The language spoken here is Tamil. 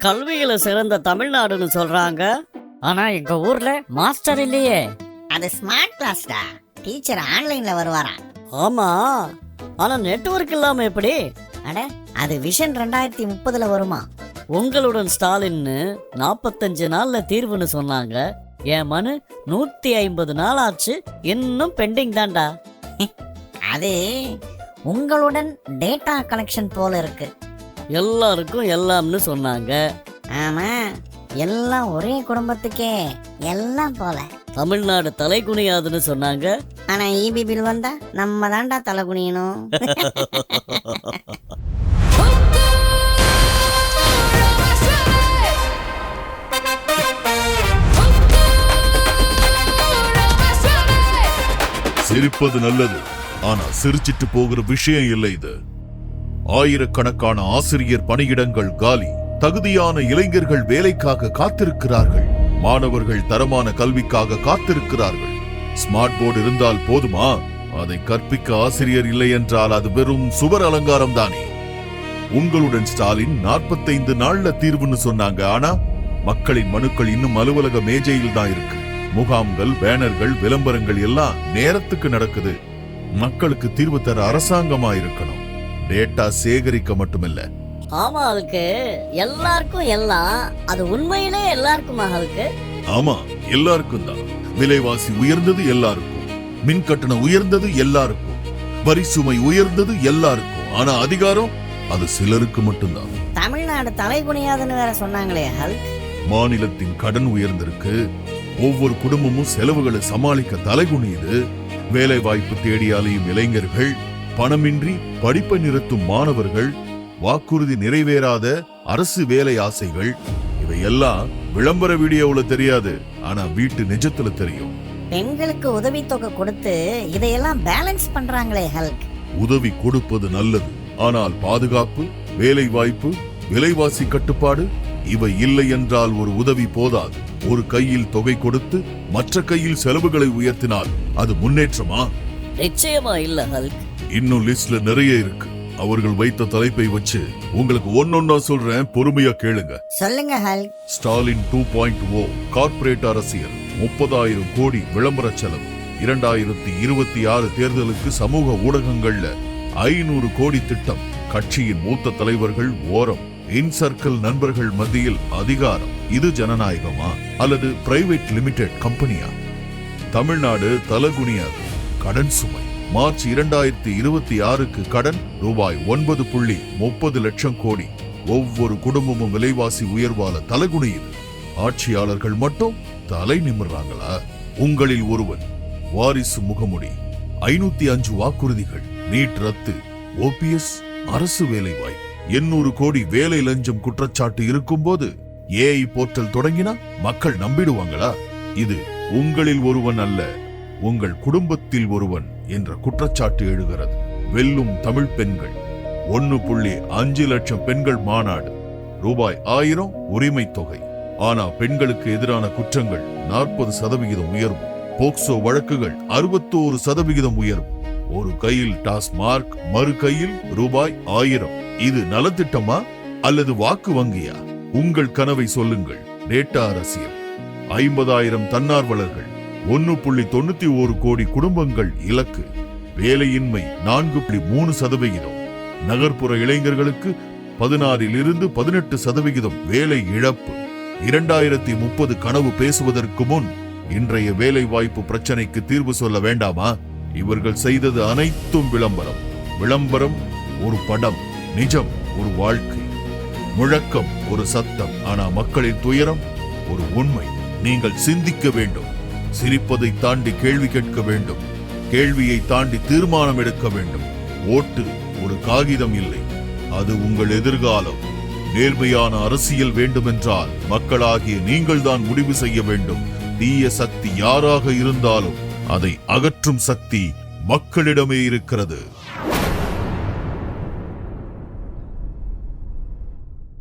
கல்வியில சிறந்த தமிழ்நாடுன்னு சொல்றாங்க. ஆனா எங்க ஊர்ல மாஸ்டர் இல்லையே. அது ஸ்மார்ட் கிளாஸ்டா. டீச்சர் ஆன்லைன்ல வருவாராம். ஆமா, ஆனா நெட்வொர்க் இல்லாம எப்படி? அட, அது விஷன் 2030ல வருமா? உங்களுடன் ஸ்டாலின்னு 45 நாள்ல தீர்வுன்னு சொன்னாங்க. என் மனு 150 நாள் ஆச்சு, இன்னும் பெண்டிங் தான்டா. அது உங்களுடன் டேட்டா கலெக்ஷன் போல இருக்கு. எல்லாருக்கும் எல்லாம்னு சொன்னாங்க. ஆமா, எல்லாம் ஒரே குடும்பத்துக்கே எல்லாம் போல. தமிழ்நாடு தலை குனியாதுன்னு சொன்னாங்க. ஆனா இபி பில் வந்தா நம்ம தான்டா தலை குனியணும். சிரிப்பது நல்லது, ஆனா சிரிச்சிட்டு போகிற விஷயம் இல்லை இது. ஆயிரக்கணக்கான ஆசிரியர் பணியிடங்கள் காலி. தகுதியான இளைஞர்கள் வேலைக்காக காத்திருக்கிறார்கள். மாணவர்கள் தரமான கல்விக்காக காத்திருக்கிறார்கள். ஸ்மார்ட் போர்டு இருந்தால் போதுமா? அதை கற்பிக்க ஆசிரியர் இல்லை என்றால் அது வெறும் சுவர் அலங்காரம் தானே. உங்களுடன் ஸ்டாலின் 45 நாள்ல தீர்வுன்னு சொன்னாங்க. ஆனா மக்களின் மனுக்கள் இன்னும் அலுவலக மேஜையில் தான் இருக்கு. முகாம்கள், பேனர்கள், விளம்பரங்கள் எல்லாம் நேரத்துக்கு நடக்குது. மக்களுக்கு தீர்வு தர அரசாங்கமா இருக்கணும், டேட்டா சேகரிக்க மட்டுமில்ல. ஆமா ஹல்க்கு, எல்லாருக்கும் எல்லாம். அது உண்மையிலே எல்லாருக்குமா ஹல்க்கு? ஆமா, எல்லாருக்கும் தான். விலைவாசி உயர்ந்தது எல்லாருக்கும், மின் கட்டணம் உயர்ந்தது எல்லாருக்கும், வரி சுமை உயர்ந்தது எல்லாருக்கும். ஆனா அதிகாரம் அது சிலருக்கு மட்டும்தான். தமிழ்நாடு தலை குனியாதுன்னு வேற சொன்னாங்களே ஹல்க். மாநிலத்தின் கடன் உயர்ந்திருக்கு. ஒவ்வொரு குடும்பமும் செலவுகளை சமாளிக்க தலைகுனியுது. வேலை வாய்ப்பு தேடி அலையும் இளைஞர்கள், பணமின்றி படிப்பை நிறுத்தும் மாணவர்கள், வாக்குறுதி நிறைவேறாத அரசு வேலை ஆசைகள், இவையெல்லாம் விளம்பர வீடியோவுல தெரியாது, ஆனா வீட்டு நிஜத்துல தெரியும். பெண்களுக்கு உதவித்தொகை கொடுத்து இதையெல்லாம் பேலன்ஸ் பண்றாங்களே ஹல்க். உதவி கொடுப்பது நல்லது, ஆனால் பாதுகாப்பு, வேலை வாய்ப்பு, விலைவாசி கட்டுப்பாடு இவை இல்லை என்றால் ஒரு உதவி போதாது. ஒரு கையில் தொகை கொடுத்து மற்ற கையில் செலவுகளை உயர்த்தினால் அது முன்னேற்றமா? நிச்சயமா இல்ல ஹல்க். இன்னும் லிஸ்ட்ல நிறைய இருக்கு. அவர்கள் வைத்த தலைப்பை வச்சு உங்களுக்கு ஒன்னொன்னா சொல்றேன், பொறுமையா கேளுங்க. சொல்லுங்க ஹல்க். ஸ்டாலின் 2.0 கார்ப்பரேட் அரசியல். 30,000 கோடி விளம்பர செலவு. 2026 தேர்தலுக்கு சமூக ஊடகங்கள்ல 500 கோடி திட்டம். கட்சியின் மூத்த தலைவர்கள் ஓரம், இன் சர்க்கிள் நண்பர்கள் மத்தியில் அதிகாரம். இது ஜனநாயகமா அல்லது பிரைவேட் லிமிடெட் கம்பெனியா? தமிழ்நாடு தலகுனியாது. கடன் சுமை. மார்ச் 2026க்கு கடன் ரூபாய் 9.30 லட்சம் கோடி. ஒவ்வொரு குடும்பமும் விலைவாசி உயர்வால தலகுனியுது. ஆட்சியாளர்கள் மட்டும் தலை நிமிர்றாங்களா? உங்களில் ஒருவன் வாரிசு முகமுடி. 505 வாக்குறுதிகள். நீட் ரத்து. ஓபிஎஸ் அரசு வேலை வாய்ப்பு. 800 கோடி வேலை லஞ்சம் குற்றச்சாட்டு இருக்கும் போது ஏஐ போர்ட்டல் தொடங்கினா மக்கள் நம்பிடுவாங்களா? இது உங்களில் ஒருவன் அல்ல, உங்கள் குடும்பத்தில் ஒருவன் என்ற குற்றச்சாட்டு எழுகிறது. வெல்லும் தமிழ் பெண்கள். 1.5 லட்சம் பெண்கள் மாநாடு. ரூபாய் 1000 உரிமை தொகை. ஆனா பெண்களுக்கு எதிரான குற்றங்கள் 40% உயர்வு. போக்சோ வழக்குகள் 61% உயர்வு. ஒரு கையில் டாஸ்மார்க், மறு கையில் ரூபாய் 1000. இது நலத்திட்டமா அல்லது வாக்கு வங்கியா? உங்கள் கனவை சொல்லுங்கள். டேட்டா அரசியல். 50,000 தன்னார்வலர்கள். 1.91 கோடி குடும்பங்கள் இலக்கு. வேலையின்மை 4.3%. நகர்ப்புற இளைஞர்களுக்கு 16 to 18% வேலை இழப்பு. 2030 கனவு பேசுவதற்கு முன் இன்றைய வேலை வாய்ப்பு பிரச்சனைக்கு தீர்வு சொல்ல வேண்டாமா? இவர்கள் செய்தது அனைத்தும் விளம்பரம். விளம்பரம் ஒரு படம், நிஜம் ஒரு வாழ்க்கை. முழக்கம் ஒரு சத்தம், ஆனா மக்களின் துயரம் ஒரு உண்மை. நீங்கள் சிந்திக்க வேண்டும். சிரிப்பதை தாண்டி கேள்வி கேட்க வேண்டும். கேள்வியை தாண்டி தீர்மானம் எடுக்க வேண்டும். ஓட்டு ஒரு காகிதம் இல்லை, அது உங்கள் எதிர்காலம். நேர்மையான அரசியல் வேண்டுமென்றால் மக்களாகிய நீங்கள் தான் முடிவு செய்ய வேண்டும். தீய சக்தி யாராக இருந்தாலும் அதை அகற்றும் சக்தி மக்களிடமே இருக்கிறது.